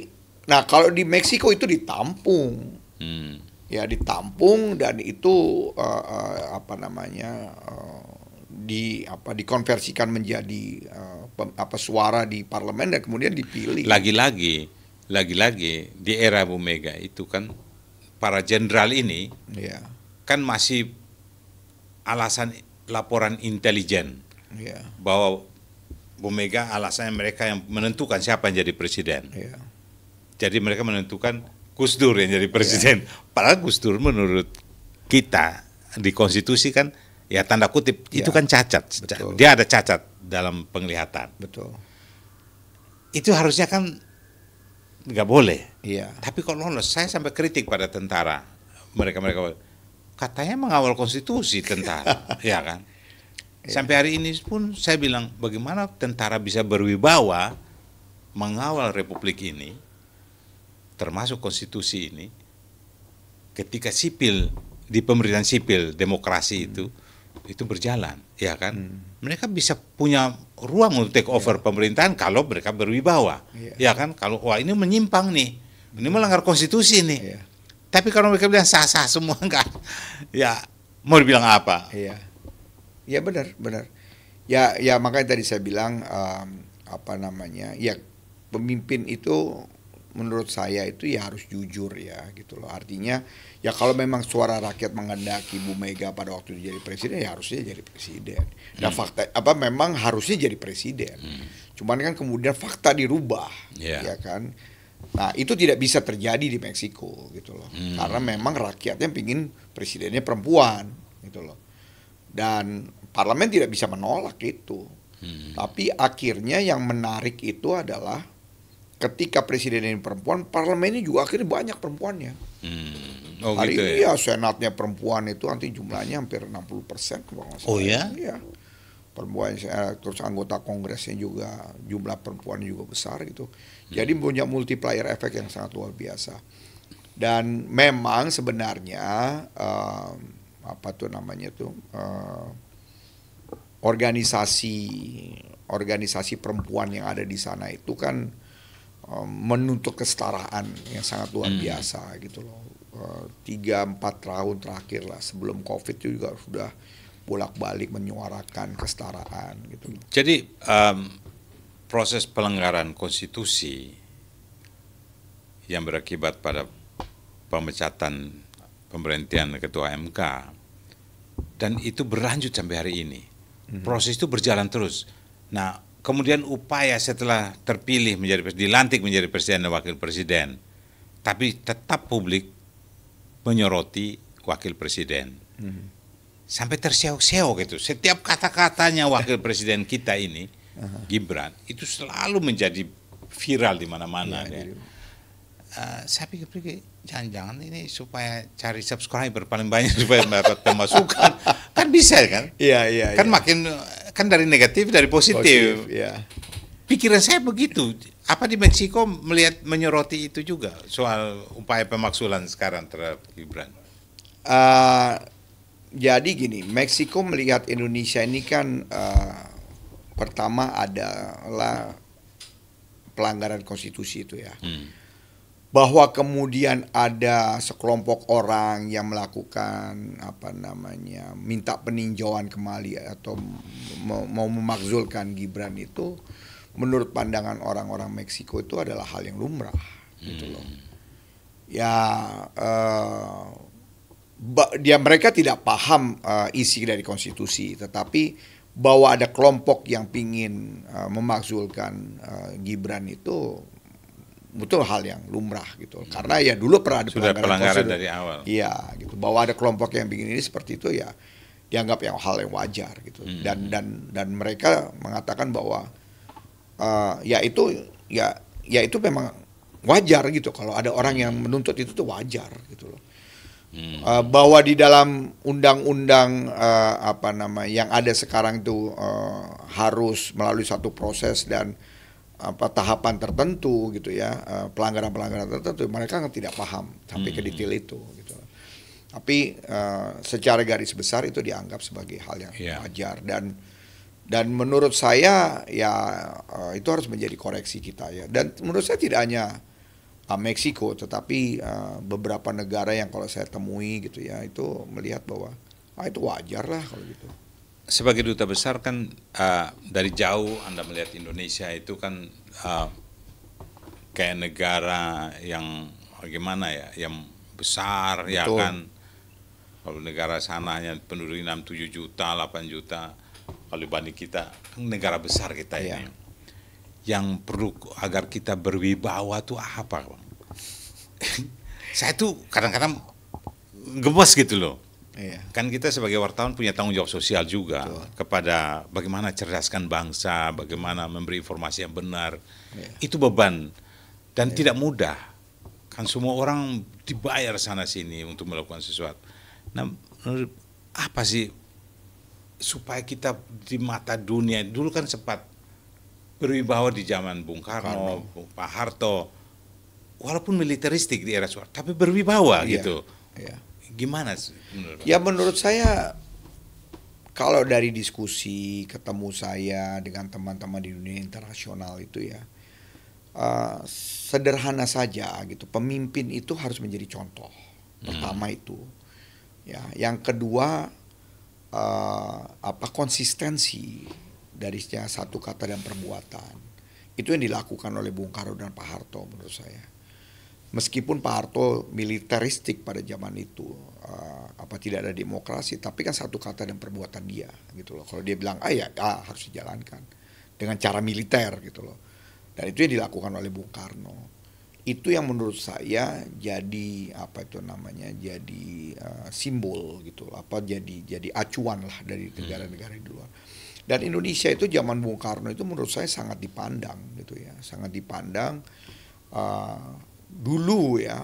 nah kalau di Meksiko itu ditampung. Ya ditampung dan itu dikonversikan menjadi suara di parlemen dan kemudian dipilih. Lagi-lagi di era Bu Mega itu kan para jenderal ini kan masih alasan laporan intelijen bahwa Bu Mega alasannya mereka yang menentukan siapa yang jadi presiden. Jadi mereka menentukan Gus Dur yang jadi presiden. Padahal Gus Dur menurut kita di konstitusi kan ya tanda kutip itu kan cacat. Betul. Dia ada cacat dalam penglihatan. Betul. Itu harusnya kan nggak boleh. Tapi kalau lolos, saya sampai kritik pada tentara. Mereka katanya mengawal konstitusi tentara, ya kan? Sampai hari ini pun saya bilang bagaimana tentara bisa berwibawa mengawal republik ini, termasuk konstitusi ini, ketika sipil di pemerintahan sipil demokrasi itu berjalan, ya kan? Mereka bisa punya ruang untuk take over pemerintahan kalau mereka berwibawa, ya kan? Kalau wah ini menyimpang nih, ini melanggar konstitusi nih. Tapi kalau mereka bilang sah-sah semua enggak, ya mau dibilang apa? Iya benar. Ya makanya tadi saya bilang apa namanya, ya pemimpin itu menurut saya itu ya harus jujur ya gitu loh. Artinya ya kalau memang suara rakyat menghendaki Bu Mega pada waktu itu jadi presiden, ya harusnya jadi presiden. Dan fakta apa memang harusnya jadi presiden. Cuman kan kemudian fakta dirubah, ya kan. Nah itu tidak bisa terjadi di Meksiko gitu loh. Karena memang rakyatnya pingin presidennya perempuan gitu loh. Dan parlemen tidak bisa menolak itu. Tapi akhirnya yang menarik itu adalah ketika presiden ini perempuan, parlemennya juga akhirnya banyak perempuannya. Oh, Hari gitu ini ya? ya senatnya perempuan itu nanti jumlahnya hampir 60% kalau nggak salah. Oh ya? Iya. Perempuan, terus anggota kongresnya juga jumlah perempuan juga besar gitu. Jadi punya multiplier efek yang sangat luar biasa. Dan memang sebenarnya apa tuh namanya tuh organisasi perempuan yang ada di sana itu kan menuntut kesetaraan yang sangat luar biasa gitu loh. 3-4 tahun terakhir lah sebelum COVID itu juga sudah bolak-balik menyuarakan kesetaraan gitu. Jadi proses pelanggaran konstitusi yang berakibat pada pemecatan pemberhentian ketua MK dan itu berlanjut sampai hari ini. Proses itu berjalan terus. Nah, kemudian upaya setelah terpilih dilantik menjadi presiden dan wakil presiden, tapi tetap publik menyoroti wakil presiden. Sampai terseok-seok gitu. Setiap kata-katanya wakil presiden kita ini, Gibran, itu selalu menjadi viral di mana-mana. Ya. Saya pikir jangan-jangan ini supaya cari subscriber paling banyak supaya mendapat pemasukan. Kan bisa kan? Iya. Kan makin kan dari negatif dari positif. Ya. Pikiran saya begitu. Apa di Meksiko menyoroti itu juga soal upaya pemaksulan sekarang terhadap Gibran? Jadi gini, Meksiko melihat Indonesia ini kan pertama adalah pelanggaran konstitusi itu ya. Bahwa kemudian ada sekelompok orang yang melakukan apa namanya minta peninjauan kembali atau mau memakzulkan Gibran itu menurut pandangan orang-orang Meksiko itu adalah hal yang lumrah gitu loh. Ya mereka tidak paham isi dari konstitusi, tetapi bahwa ada kelompok yang pingin memakzulkan Gibran itu betul hal yang lumrah gitu. Karena ya dulu pernah ada pelanggaran dari awal. Iya, gitu. Bahwa ada kelompok yang bikin ini seperti itu ya dianggap yang hal yang wajar gitu. Dan mereka mengatakan bahwa ya itu memang wajar gitu. Kalau ada orang yang menuntut itu tuh wajar gitu loh. Bahwa di dalam undang-undang apa namanya yang ada sekarang itu harus melalui satu proses dan tahapan tertentu gitu ya, pelanggaran-pelanggaran tertentu, mereka tidak paham sampai ke detail itu gitu. Tapi secara garis besar itu dianggap sebagai hal yang wajar dan menurut saya ya itu harus menjadi koreksi kita ya. Dan menurut saya tidak hanya Meksiko tetapi beberapa negara yang kalau saya temui gitu ya itu melihat bahwa itu wajar lah kalau gitu. Sebagai duta besar kan dari jauh Anda melihat Indonesia itu kan kayak negara yang gimana ya, yang besar. Betul. Ya kan. Kalau negara sana hanya penduduk 6-7 juta, 8 juta, kalau dibanding kita kan negara besar kita ini. Yang perlu agar kita berwibawa tuh apa, Bang? Saya tuh kadang-kadang gemes gitu loh. Iya. Kan kita sebagai wartawan punya tanggung jawab sosial juga. Betul. Kepada bagaimana cerdaskan bangsa, bagaimana memberi informasi yang benar. Iya. Itu beban dan tidak mudah. Kan semua orang dibayar sana sini untuk melakukan sesuatu. Nah, apa sih supaya kita di mata dunia, dulu kan sempat berwibawa di zaman Bung Karno, Pak Harto, walaupun militeristik di era Soeharto, tapi berwibawa gitu. Iya. Gimana sih? Ya menurut saya kalau dari diskusi ketemu saya dengan teman-teman di dunia internasional itu ya sederhana saja gitu. Pemimpin itu harus menjadi contoh. Pertama itu. Ya, yang kedua konsistensi dari satu kata dan perbuatan. Itu yang dilakukan oleh Bung Karno dan Pak Harto menurut saya. Meskipun Pak Harto militeristik pada zaman itu, tidak ada demokrasi, tapi kan satu kata dan perbuatan dia gitu loh. Kalau dia bilang harus dijalankan dengan cara militer gitu loh. Dan itu yang dilakukan oleh Bung Karno. Itu yang menurut saya jadi jadi simbol gitu, jadi acuan lah dari negara-negara di luar. Dan Indonesia itu zaman Bung Karno itu menurut saya sangat dipandang gitu ya, sangat dipandang. Dulu ya,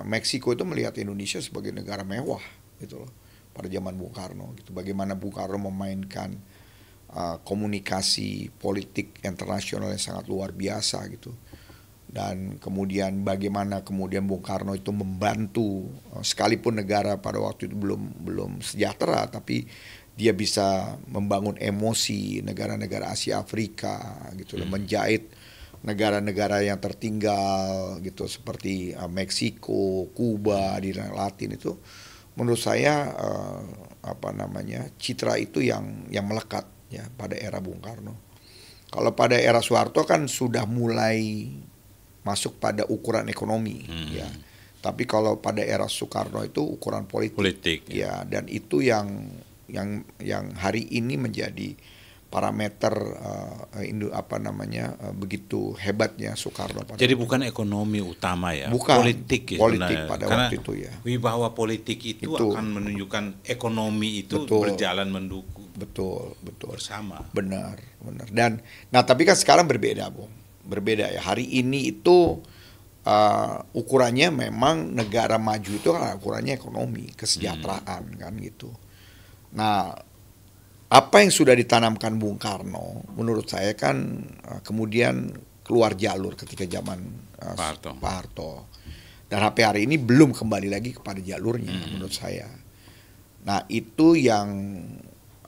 Meksiko itu melihat Indonesia sebagai negara mewah gitu loh pada zaman Bung Karno gitu. Bagaimana Bung Karno memainkan komunikasi politik internasional yang sangat luar biasa gitu. Dan kemudian bagaimana kemudian Bung Karno itu membantu, sekalipun negara pada waktu itu belum sejahtera, tapi dia bisa membangun emosi negara-negara Asia Afrika gitu loh, menjahit negara-negara yang tertinggal gitu seperti Meksiko, Kuba di Latin itu. Menurut saya citra itu yang melekat ya pada era Bung Karno. Kalau pada era Soeharto kan sudah mulai masuk pada ukuran ekonomi ya. Tapi kalau pada era Soekarno itu ukuran politik ya, dan itu yang hari ini menjadi parameter begitu hebatnya Soekarno. Jadi bukan ekonomi utama ya, bukan, politik pada karena waktu itu ya. Wibawa politik itu akan menunjukkan ekonomi itu berjalan mendukung. Betul bersama. Benar. Dan tapi kan sekarang berbeda, Bung. Berbeda ya. Hari ini itu ukurannya memang negara maju itu kan ukurannya ekonomi, kesejahteraan kan gitu. Nah, apa yang sudah ditanamkan Bung Karno menurut saya kan kemudian keluar jalur ketika zaman Pak Harto. Dan sampai hari ini belum kembali lagi kepada jalurnya menurut saya. Nah, itu yang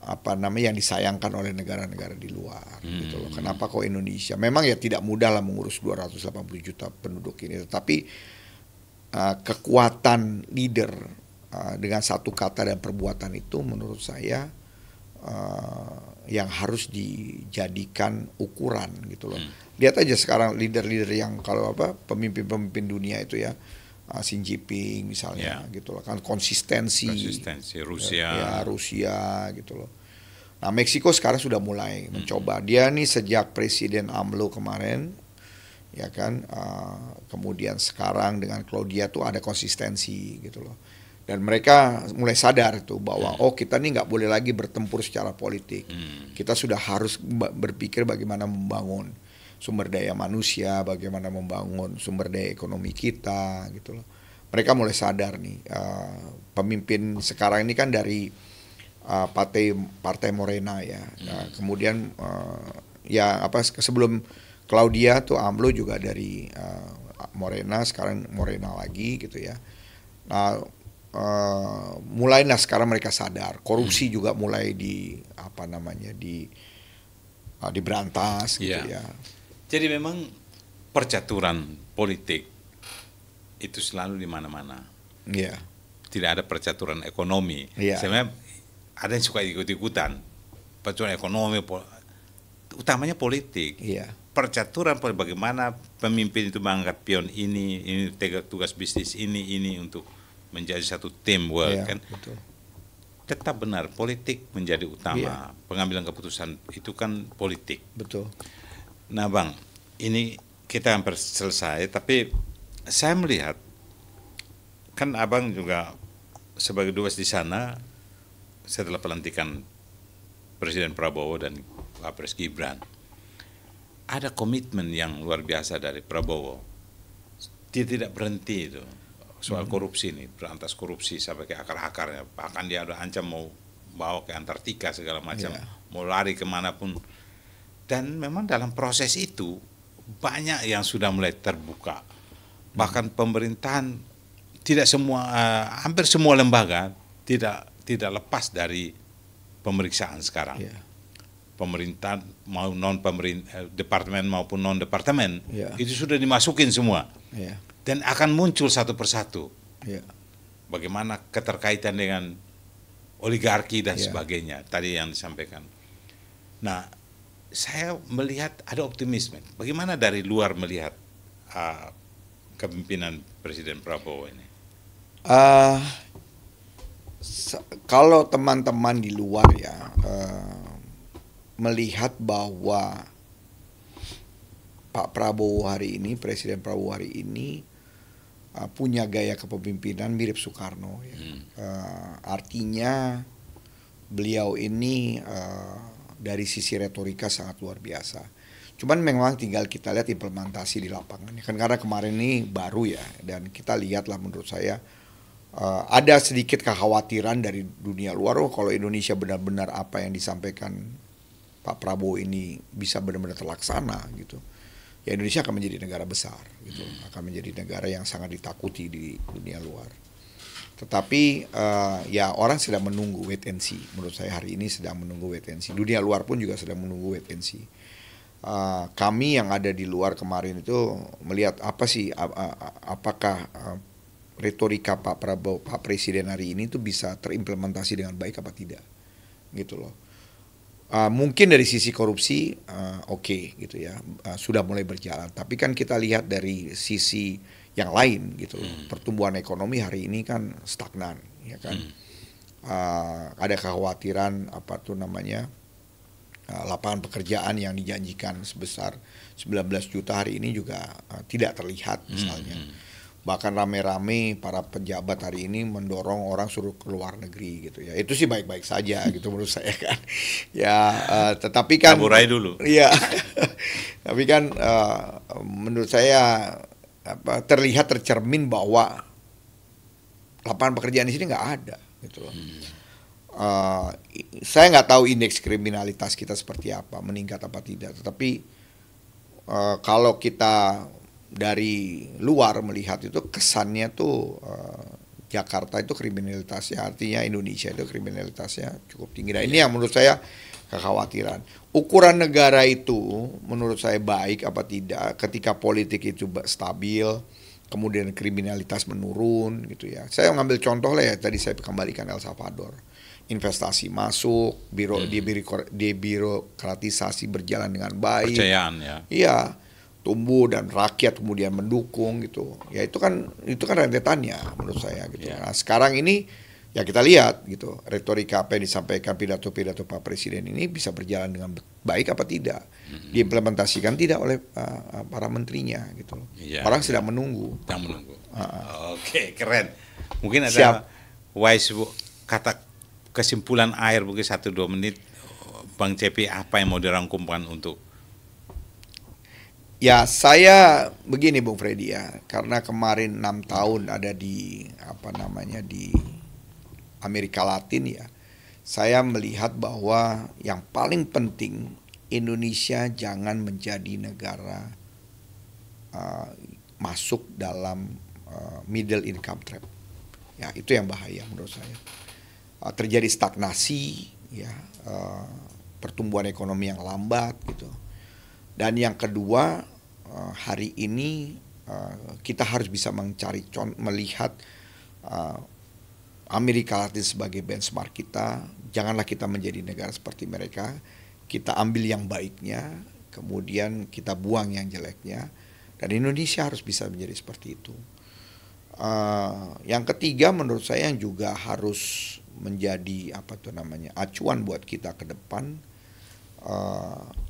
yang disayangkan oleh negara-negara di luar gitu loh. Kenapa kok Indonesia? Memang ya tidak mudah lah mengurus 280 juta penduduk ini, tetapi kekuatan leader dengan satu kata dan perbuatan itu menurut saya yang harus dijadikan ukuran gitu loh. Lihat aja sekarang leader-leader yang pemimpin-pemimpin dunia itu ya, Xi Jinping misalnya gitu loh kan, konsistensi Rusia gitu loh. Nah, Meksiko sekarang sudah mulai mencoba. Dia nih sejak Presiden AMLO kemarin ya kan, kemudian sekarang dengan Claudia tuh ada konsistensi gitu loh. Dan mereka mulai sadar tuh bahwa kita nih nggak boleh lagi bertempur secara politik. Kita sudah harus berpikir bagaimana membangun sumber daya manusia, bagaimana membangun sumber daya ekonomi kita gitu loh. Mereka mulai sadar nih, pemimpin sekarang ini kan dari partai Morena ya. Kemudian sebelum Claudia tuh AMLO juga dari Morena, sekarang Morena lagi gitu ya. Nah, mulailah sekarang mereka sadar, korupsi juga mulai diberantas gitu ya. Jadi memang percaturan politik itu selalu di mana-mana. Iya. Tidak ada percaturan ekonomi. Sebenarnya ada yang suka ikut-ikutan. Percaturan ekonomi, utamanya politik. Iya. Percaturan bagaimana pemimpin itu mengangkat pion ini tugas bisnis ini untuk menjadi satu teamwork kan. Betul. Tetap benar, politik menjadi utama. Pengambilan keputusan itu kan politik. Betul. Nah, Bang, ini kita hampir selesai, tapi saya melihat kan Abang juga sebagai dubes di sana setelah pelantikan Presiden Prabowo dan Wapres Gibran. Ada komitmen yang luar biasa dari Prabowo. Dia tidak berhenti itu soal korupsi ini, berantas korupsi sampai ke akar-akarnya. Bahkan dia udah ancam mau bawa ke Antartika segala macam, mau lari kemanapun. Dan memang dalam proses itu banyak yang sudah mulai terbuka. Bahkan pemerintahan hampir semua lembaga tidak lepas dari pemeriksaan sekarang. Pemerintahan mau departemen maupun non departemen itu sudah dimasukin semua. Dan akan muncul satu persatu. Bagaimana keterkaitan dengan oligarki dan sebagainya tadi yang disampaikan. Nah, saya melihat ada optimisme. Bagaimana dari luar melihat kepemimpinan Presiden Prabowo ini? Uh, Kalau teman-teman di luar ya melihat bahwa Pak Prabowo hari ini, Presiden Prabowo hari ini punya gaya kepemimpinan mirip Soekarno. Ya. Artinya beliau ini dari sisi retorika sangat luar biasa. Cuman memang tinggal kita lihat implementasi di lapangan. Kan karena kemarin ini baru ya, dan kita lihatlah menurut saya ada sedikit kekhawatiran dari dunia luar. Kalau Indonesia benar-benar apa yang disampaikan Pak Prabowo ini bisa benar-benar terlaksana gitu, ya Indonesia akan menjadi negara besar gitu, akan menjadi negara yang sangat ditakuti di dunia luar. Tetapi ya orang sedang menunggu wait and see. Menurut saya hari ini sedang menunggu wait and see. Dunia luar pun juga sedang menunggu wait and see. Kami yang ada di luar kemarin itu melihat apa sih, apakah retorika Pak Prabowo, Pak Presiden hari ini itu bisa terimplementasi dengan baik apa tidak, gitu loh. Mungkin dari sisi korupsi oke, gitu ya, sudah mulai berjalan. Tapi kan kita lihat dari sisi yang lain gitu, pertumbuhan ekonomi hari ini kan stagnan, ya kan. Ada kekhawatiran lapangan pekerjaan yang dijanjikan sebesar 19 juta hari ini juga tidak terlihat misalnya. Bahkan rame-rame para pejabat hari ini mendorong orang suruh ke luar negeri gitu ya. Itu sih baik-baik saja gitu menurut saya kan. Ya, tetapi kan taburai dulu. Iya. Tapi kan menurut saya terlihat tercermin bahwa lapangan pekerjaan di sini nggak ada gitu loh. Saya nggak tahu indeks kriminalitas kita seperti apa, meningkat apa tidak. Tetapi kalau kita dari luar melihat itu kesannya tuh Jakarta itu kriminalitasnya, artinya Indonesia itu kriminalitasnya cukup tinggi. Nah, ini yang menurut saya kekhawatiran. Ukuran negara itu menurut saya baik apa tidak ketika politik itu stabil, kemudian kriminalitas menurun gitu ya. Saya ngambil contoh lah ya, tadi saya kembalikan El Salvador. Investasi masuk, debirokratisasi berjalan dengan baik. Kepercayaan ya. Iya, tumbuh dan rakyat kemudian mendukung gitu. Ya itu kan rentetannya menurut saya gitu. Yeah. Nah, sekarang ini ya kita lihat gitu, retorika apa yang disampaikan pidato-pidato Pak Presiden ini bisa berjalan dengan baik apa tidak. Diimplementasikan tidak oleh para menterinya gitu. Yeah, orang sedang menunggu. Sedang menunggu. Oke, keren. Mungkin ada Siap. wise kata kesimpulan akhir mungkin 1-2 menit, Bang Cepi, apa yang mau dirangkumkan untuk? Ya, saya begini Bung Freddy ya, karena kemarin 6 tahun ada di di Amerika Latin ya, saya melihat bahwa yang paling penting Indonesia jangan menjadi negara masuk dalam middle income trap. Ya, itu yang bahaya menurut saya. Terjadi stagnasi ya, pertumbuhan ekonomi yang lambat gitu. Dan yang kedua, hari ini kita harus bisa melihat Amerika Latin sebagai benchmark kita. Janganlah kita menjadi negara seperti mereka. Kita ambil yang baiknya, kemudian kita buang yang jeleknya. Dan Indonesia harus bisa menjadi seperti itu. Yang ketiga menurut saya yang juga harus menjadi acuan buat kita ke depan.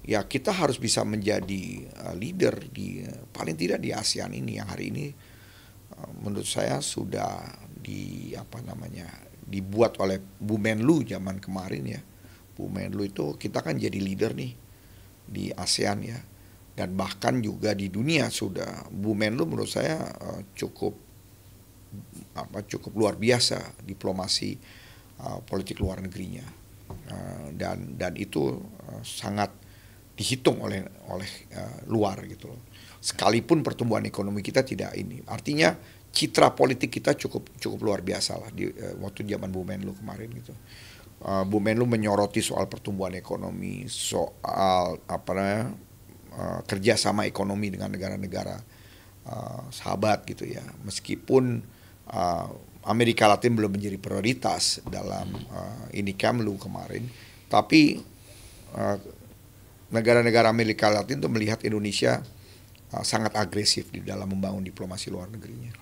Ya kita harus bisa menjadi leader di paling tidak di ASEAN ini yang hari ini menurut saya sudah dibuat oleh Bu Menlu zaman kemarin ya. Bu Menlu itu kita kan jadi leader nih di ASEAN ya, dan bahkan juga di dunia sudah. Bu Menlu menurut saya cukup luar biasa diplomasi politik luar negerinya. Dan itu sangat dihitung oleh luar gitu loh. Sekalipun pertumbuhan ekonomi kita tidak ini, artinya citra politik kita cukup luar biasa lah di waktu zaman Bu Menlu kemarin gitu. Bu Menlu menyoroti soal pertumbuhan ekonomi, soal kerjasama ekonomi dengan negara-negara sahabat gitu ya. Meskipun Amerika Latin belum menjadi prioritas dalam ini Kemlu kemarin, tapi negara-negara Amerika Latin itu melihat Indonesia sangat agresif di dalam membangun diplomasi luar negerinya.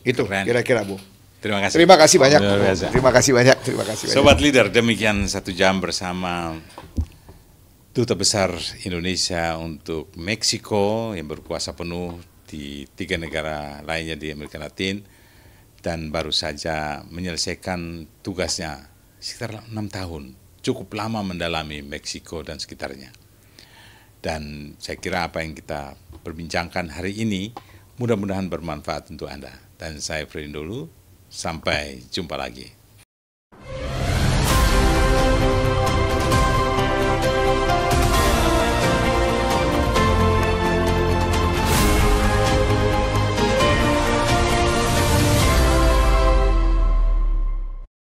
Itu Keren. kira-kira, Bu. Terima kasih. Terima kasih banyak. Luar biasa. Terima kasih banyak. Terima kasih banyak. Sobat Leader, demikian 1 jam bersama Duta Besar Indonesia untuk Meksiko yang berkuasa penuh di 3 negara lainnya di Amerika Latin dan baru saja menyelesaikan tugasnya sekitar 6 tahun. Cukup lama mendalami Meksiko dan sekitarnya. Dan saya kira apa yang kita perbincangkan hari ini mudah-mudahan bermanfaat untuk Anda. Dan saya Freddy dulu, sampai jumpa lagi.